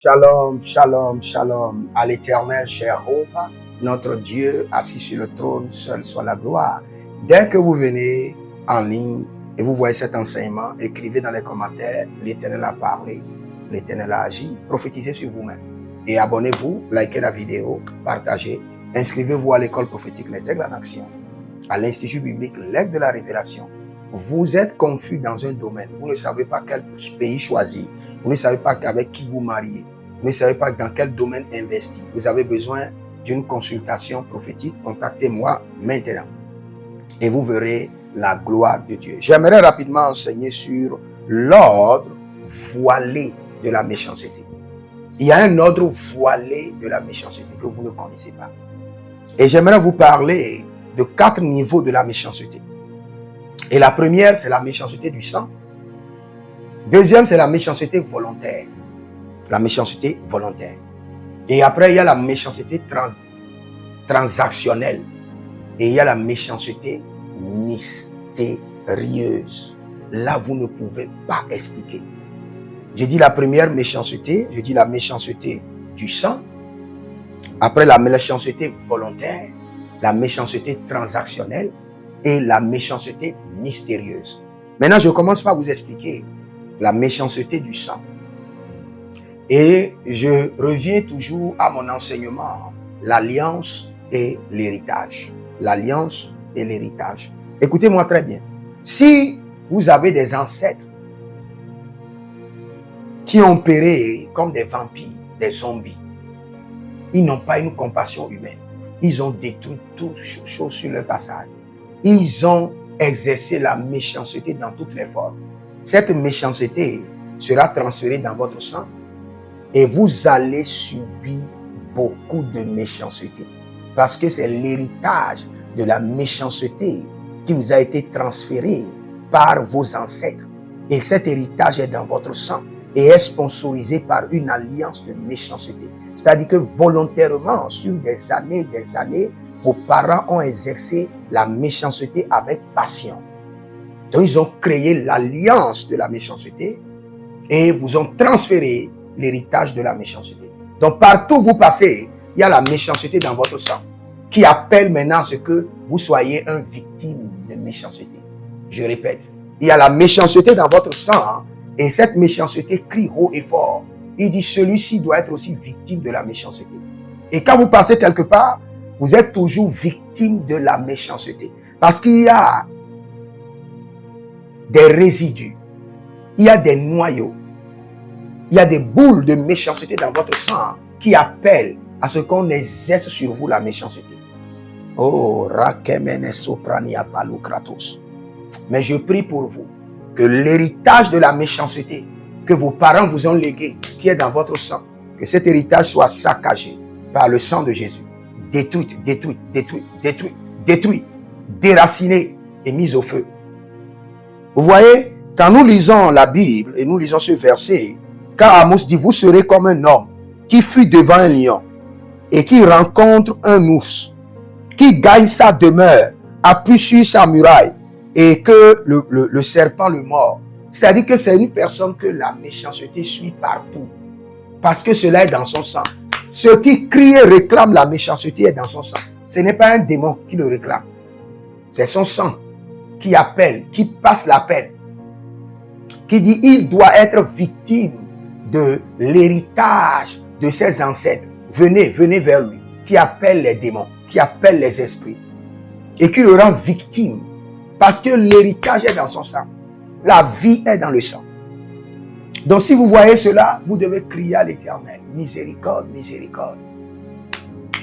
Shalom, shalom, shalom à l'éternel Jéhovah, notre Dieu assis sur le trône, seul soit la gloire. Dès que vous venez en ligne et vous voyez cet enseignement, écrivez dans les commentaires, l'éternel a parlé, l'éternel a agi, prophétisez sur vous-même. Et abonnez-vous, likez la vidéo, partagez, inscrivez-vous à l'école prophétique Les Aigles en Action, à l'Institut biblique L'Aigle de la Révélation. Vous êtes confus dans un domaine, vous ne savez pas quel pays choisir. Vous ne savez pas avec qui vous mariez. Vous ne savez pas dans quel domaine investir. Vous avez besoin d'une consultation prophétique. Contactez-moi maintenant. Et vous verrez la gloire de Dieu. J'aimerais rapidement enseigner sur l'ordre voilé de la méchanceté. Il y a un ordre voilé de la méchanceté que vous ne connaissez pas. Et j'aimerais vous parler de 4 niveaux de la méchanceté. Et la première, c'est la méchanceté du sang. Deuxième, c'est la méchanceté volontaire. La méchanceté volontaire. Et après, il y a la méchanceté transactionnelle. Et il y a la méchanceté mystérieuse. Là, vous ne pouvez pas expliquer. Je dis la première méchanceté, je dis la méchanceté du sang. Après, la méchanceté volontaire, la méchanceté transactionnelle et la méchanceté mystérieuse. Maintenant, je commence par vous expliquer la méchanceté du sang. Et je reviens toujours à mon enseignement, l'alliance et l'héritage. L'alliance et l'héritage. Écoutez-moi très bien. Si vous avez des ancêtres qui ont péri comme des vampires, des zombies, ils n'ont pas une compassion humaine. Ils ont détruit toute chose sur leur passage. Ils ont exercé la méchanceté dans toutes les formes. Cette méchanceté sera transférée dans votre sang et vous allez subir beaucoup de méchanceté. Parce que c'est l'héritage de la méchanceté qui vous a été transféré par vos ancêtres. Et cet héritage est dans votre sang et est sponsorisé par une alliance de méchanceté. C'est-à-dire que volontairement, sur des années, vos parents ont exercé la méchanceté avec passion. Donc, ils ont créé l'alliance de la méchanceté et vous ont transféré l'héritage de la méchanceté. Donc, partout où vous passez, il y a la méchanceté dans votre sang qui appelle maintenant à ce que vous soyez une victime de méchanceté. Je répète, il y a la méchanceté dans votre sang et cette méchanceté crie haut et fort. Il dit, celui-ci doit être aussi victime de la méchanceté. Et quand vous passez quelque part, vous êtes toujours victime de la méchanceté. Parce qu'il y a des résidus, il y a des noyaux, il y a des boules de méchanceté dans votre sang qui appellent à ce qu'on exerce sur vous la méchanceté. Oh, rakemene soprania valokratos. Mais je prie pour vous que l'héritage de la méchanceté que vos parents vous ont légué, qui est dans votre sang, que cet héritage soit saccagé par le sang de Jésus. Détruite, déracinée et mise au feu. Vous voyez, quand nous lisons la Bible et nous lisons ce verset, car Amos dit, vous serez comme un homme qui fuit devant un lion et qui rencontre un ours, qui gagne sa demeure, appuie sur sa muraille et que le serpent le mord. C'est-à-dire que c'est une personne que la méchanceté suit partout parce que cela est dans son sang. Ce qui crie et réclame la méchanceté est dans son sang. Ce n'est pas un démon qui le réclame. C'est son sang qui appelle, qui passe l'appel, qui dit il doit être victime de l'héritage de ses ancêtres. Venez vers lui, qui appelle les démons, qui appelle les esprits et qui le rend victime parce que l'héritage est dans son sang. La vie est dans le sang. Donc si vous voyez cela, vous devez crier à l'Éternel. Miséricorde, miséricorde.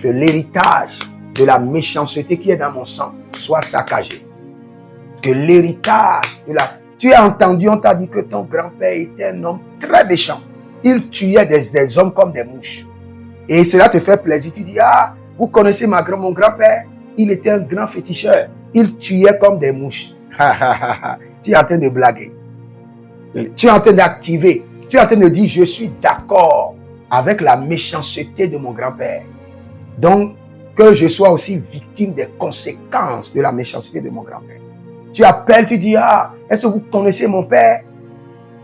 Que l'héritage de la méchanceté qui est dans mon sang soit saccagé. Que l'héritage de la... Tu as entendu, on t'a dit que ton grand-père était un homme très méchant. Il tuait des hommes comme des mouches. Et cela te fait plaisir. Tu dis, ah, vous connaissez mon grand-père? Il était un grand féticheur. Il tuait comme des mouches. Tu es en train de blaguer. Tu es en train d'activer. Tu es en train de dire, je suis d'accord avec la méchanceté de mon grand-père. Donc, que je sois aussi victime des conséquences de la méchanceté de mon grand-père. Tu appelles, tu dis, ah, est-ce que vous connaissez mon père?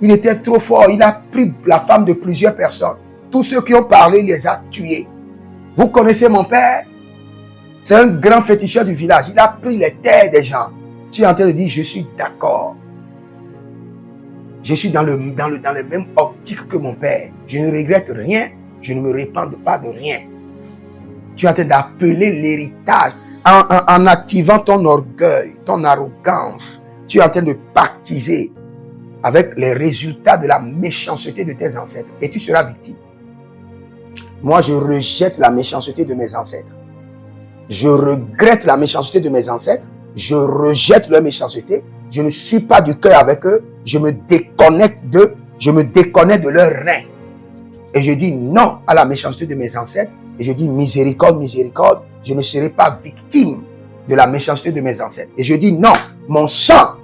Il était trop fort, il a pris la femme de plusieurs personnes. tous ceux qui ont parlé, il les a tués. Vous connaissez mon père? C'est un grand féticheur du village. Il a pris les terres des gens. Tu es en train de dire, je suis d'accord. Je suis dans le même optique que mon père. Je ne regrette rien. Je ne me repens pas de rien. Tu es en train d'appeler l'héritage en activant ton orgueil, ton arrogance. Tu es en train de pactiser avec les résultats de la méchanceté de tes ancêtres. Et tu seras victime. Moi, je rejette la méchanceté de mes ancêtres. Je regrette la méchanceté de mes ancêtres. Je rejette leur méchanceté. Je ne suis pas du cœur avec eux. Je me déconnecte d'eux. Je me déconnecte de leurs reins. Et je dis non à la méchanceté de mes ancêtres. Et je dis miséricorde, miséricorde. Je ne serai pas victime de la méchanceté de mes ancêtres. Et je dis non, mon sang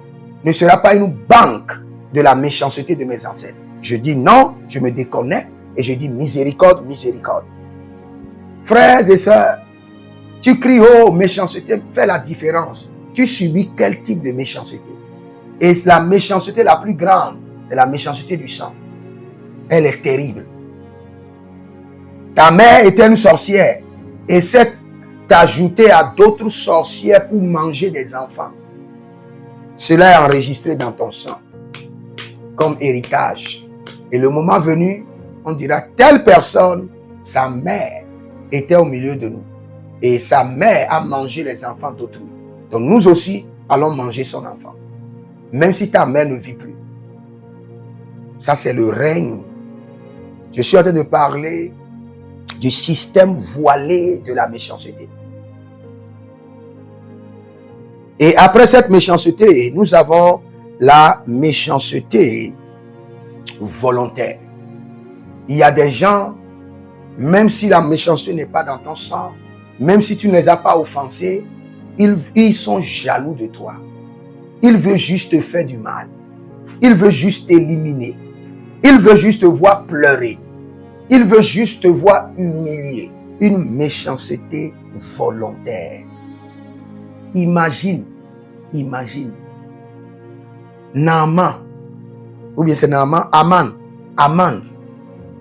ne sera pas une banque de la méchanceté de mes ancêtres. Je dis non, je me déconnecte et je dis miséricorde, miséricorde. Frères et sœurs, tu cries oh méchanceté, fais la différence. Tu subis quel type de méchanceté? Et la méchanceté la plus grande, c'est la méchanceté du sang. Elle est terrible. Ta mère était une sorcière et s'est ajoutée à d'autres sorcières pour manger des enfants. Cela est enregistré dans ton sang comme héritage. Et le moment venu, on dira telle personne, sa mère était au milieu de nous. Et sa mère a mangé les enfants d'autrui. Donc nous aussi, allons manger son enfant. Même si ta mère ne vit plus. Ça, c'est le règne. Je suis en train de parler du système voilé de la méchanceté. Et après cette méchanceté, nous avons la méchanceté volontaire. Il y a des gens, même si la méchanceté n'est pas dans ton sang, même si tu ne les as pas offensés, ils sont jaloux de toi. Ils veulent juste te faire du mal. Ils veulent juste t'éliminer. Ils veulent juste te voir pleurer. Ils veulent juste te voir humilier. Une méchanceté volontaire. Imagine. Naaman, ou bien c'est Naaman, Aman.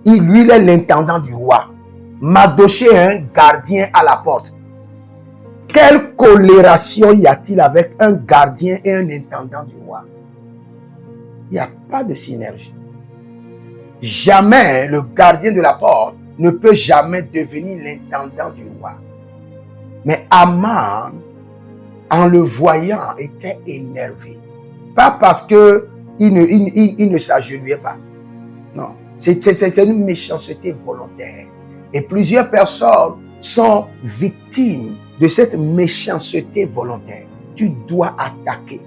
Lui, il est l'intendant du roi. Mardochée est un gardien à la porte. Quelle colération y a-t-il avec un gardien et un intendant du roi? Il n'y a pas de synergie. Jamais le gardien de la porte ne peut jamais devenir l'intendant du roi. Mais Aman, en le voyant, était énervé. Pas parce que il ne s'agenouillait pas. Non. C'est une méchanceté volontaire. Et plusieurs personnes sont victimes de cette méchanceté volontaire. Tu dois attaquer.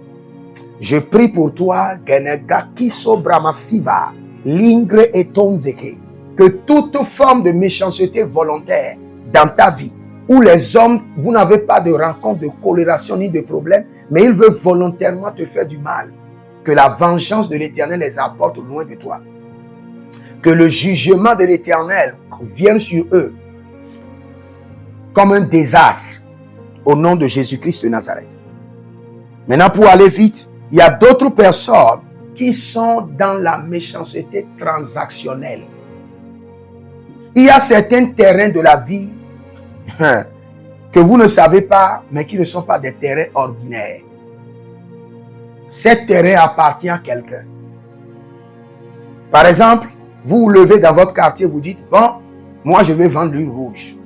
Je prie pour toi, Genega Kiso Bramasiva, Lingre et Tonzeke, que toute forme de méchanceté volontaire dans ta vie, où les hommes, vous n'avez pas de rencontre, de colération ni de problème, mais ils veulent volontairement te faire du mal. Que la vengeance de l'Éternel les apporte loin de toi. Que le jugement de l'Éternel vienne sur eux comme un désastre au nom de Jésus-Christ de Nazareth. Maintenant, pour aller vite, il y a d'autres personnes qui sont dans la méchanceté transactionnelle. Il y a certains terrains de la vie que vous ne savez pas, mais qui ne sont pas des terrains ordinaires. Cet terrain appartient à quelqu'un. Par exemple, vous vous levez dans votre quartier, vous dites, bon, moi je vais vendre l'huile rouge.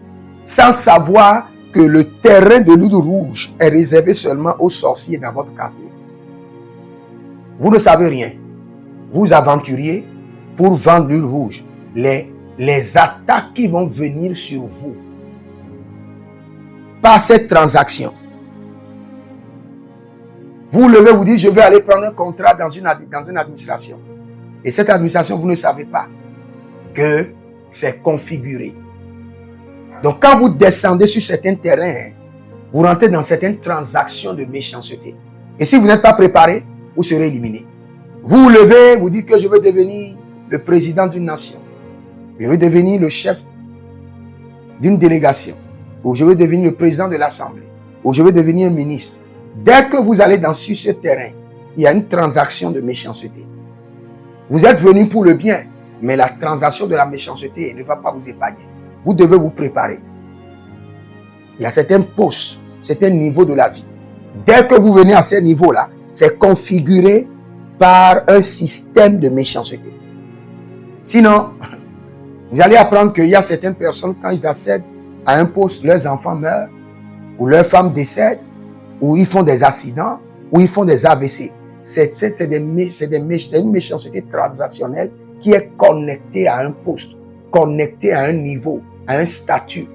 Sans savoir que le terrain de l'huile rouge est réservé seulement aux sorciers dans votre quartier. Vous ne savez rien. Vous aventuriez pour vendre l'huile rouge. Les attaques qui vont venir sur vous par cette transaction. Vous levez, vous dites, je vais aller prendre un contrat dans une administration. Et cette administration, vous ne savez pas que c'est configuré. Donc, quand vous descendez sur certains terrains, vous rentrez dans certaines transactions de méchanceté. Et si vous n'êtes pas préparé, vous serez éliminé. Vous vous levez, vous dites que je veux devenir le président d'une nation. Je veux devenir le chef d'une délégation. Ou je veux devenir le président de l'Assemblée. Ou je veux devenir un ministre. Dès que vous allez sur ce terrain, il y a une transaction de méchanceté. Vous êtes venu pour le bien, Mais la transaction de la méchanceté ne va pas vous épargner. Vous devez vous préparer. Il y a certains postes, certains niveaux de la vie. Dès que vous venez à ce niveau-là, c'est configuré par un système de méchanceté. Sinon, vous allez apprendre qu'il y a certaines personnes, quand ils accèdent à un poste, leurs enfants meurent, ou leurs femmes décèdent, ou ils font des accidents, ou ils font des AVC. C'est une méchanceté transactionnelle qui est connectée à un poste, connectée à un niveau, à un statut,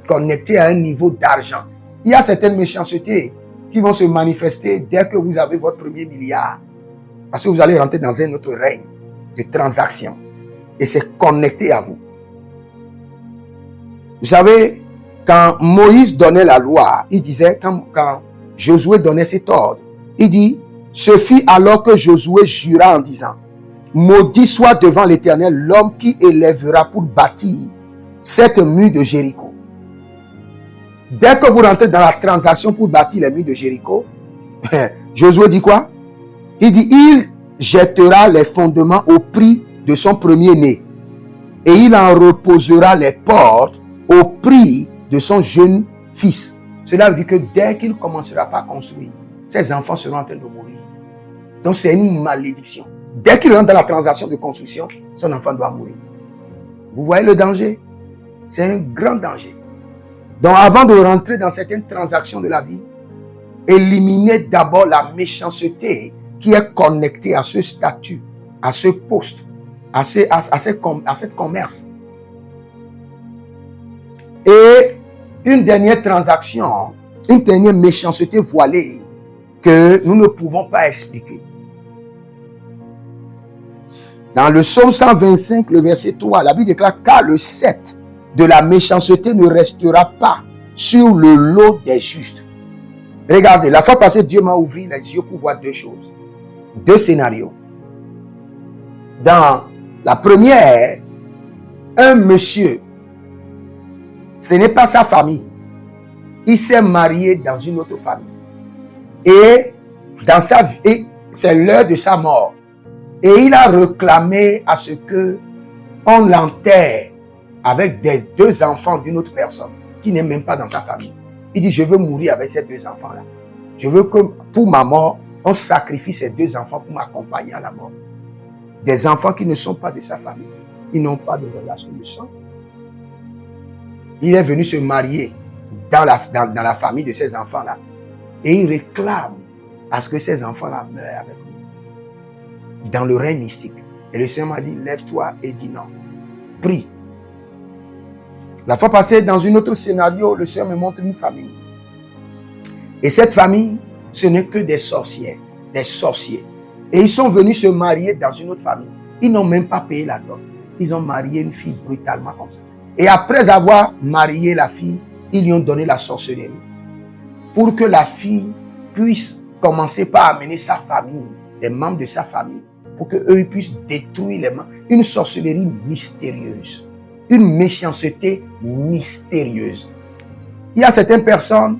connectée à un niveau d'argent. Il y a certaines méchancetés qui vont se manifester dès que vous avez votre premier milliard. Parce que vous allez rentrer dans un autre règne de transaction. Et c'est connecté à vous. Vous savez, quand Moïse donnait la loi, il disait, quand Josué donnait cet ordre, il dit, ce fut alors que Josué jura en disant, maudit soit devant l'Éternel l'homme qui élèvera pour bâtir cette mur de Jéricho. Dès que vous rentrez dans la transaction pour bâtir les murs de Jéricho, Josué dit quoi? Il dit, il jettera les fondements au prix de son premier-né et il en reposera les portes au prix de son jeune fils. Cela veut dire que dès qu'il ne commencera pas à construire, ses enfants seront en train de mourir. Donc c'est une malédiction. Dès qu'il rentre dans la transaction de construction, son enfant doit mourir. Vous voyez le danger? C'est un grand danger. Donc avant de rentrer dans certaines transactions de la vie, éliminez d'abord la méchanceté qui est connectée à ce statut, à ce poste, à cette commerce. Et une dernière transaction, une dernière méchanceté voilée que nous ne pouvons pas expliquer. Dans le psaume 125, le verset 3, la Bible déclare « Car le sceptre de la méchanceté ne restera pas sur le lot des justes. » Regardez, la fois passée, Dieu m'a ouvert les yeux pour voir deux choses. Deux scénarios. Dans la première, un monsieur, ce n'est pas sa famille. Il s'est marié dans une autre famille. Et dans sa vie, c'est l'heure de sa mort. Et il a réclamé à ce que on l'enterre avec des deux enfants d'une autre personne qui n'est même pas dans sa famille. Il dit, je veux mourir avec ces deux enfants-là. Je veux que pour ma mort, on sacrifie ces deux enfants pour m'accompagner à la mort. Des enfants qui ne sont pas de sa famille. Ils n'ont pas de relation de sang. Il est venu se marier dans la famille de ces enfants-là. Et il réclame à ce que ces enfants-là meurent avec lui. Dans le règne mystique. Et le Seigneur m'a dit, lève-toi et dis non. Prie. La fois passée, dans un autre scénario, le Seigneur me montre une famille. Et cette famille, ce n'est que des sorcières, des sorciers. Et ils sont venus se marier dans une autre famille. Ils n'ont même pas payé la dot. Ils ont marié une fille brutalement comme ça. Et après avoir marié la fille, ils lui ont donné la sorcellerie. Pour que la fille puisse commencer par amener sa famille, les membres de sa famille, pour qu'eux puissent détruire les membres. Une sorcellerie mystérieuse. Une méchanceté mystérieuse. Il y a certaines personnes,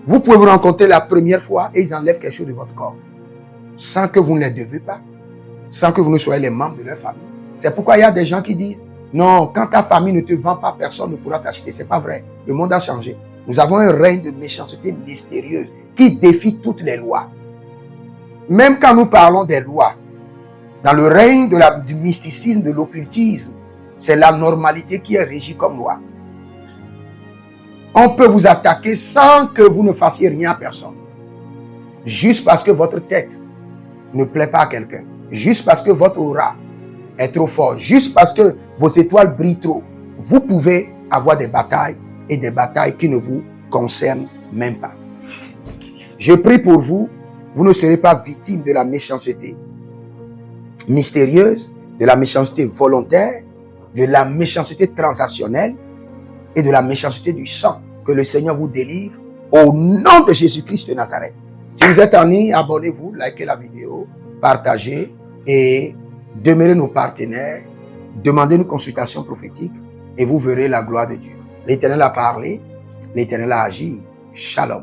vous pouvez vous rencontrer la première fois et ils enlèvent quelque chose de votre corps. Sans que vous ne les devez pas. Sans que vous ne soyez les membres de leur famille. C'est pourquoi il y a des gens qui disent, non, quand ta famille ne te vend pas, personne ne pourra t'acheter. C'est pas vrai. Le monde a changé. Nous avons un règne de méchanceté mystérieuse qui défie toutes les lois. Même quand nous parlons des lois, dans le règne du mysticisme, de l'occultisme, c'est la normalité qui est régie comme loi. On peut vous attaquer sans que vous ne fassiez rien à personne. Juste parce que votre tête ne plaît pas à quelqu'un. Juste parce que votre aura est trop fort. Juste parce que vos étoiles brillent trop. Vous pouvez avoir des batailles et des batailles qui ne vous concernent même pas. Je prie pour vous. Vous ne serez pas victime de la méchanceté mystérieuse, de la méchanceté volontaire, de la méchanceté transactionnelle et de la méchanceté du sang. Que le Seigneur vous délivre au nom de Jésus-Christ de Nazareth. Si vous êtes en ligne, abonnez-vous, likez la vidéo, partagez et demeurez nos partenaires. Demandez une consultation prophétique et vous verrez la gloire de Dieu. L'Éternel a parlé, l'Éternel a agi. Shalom.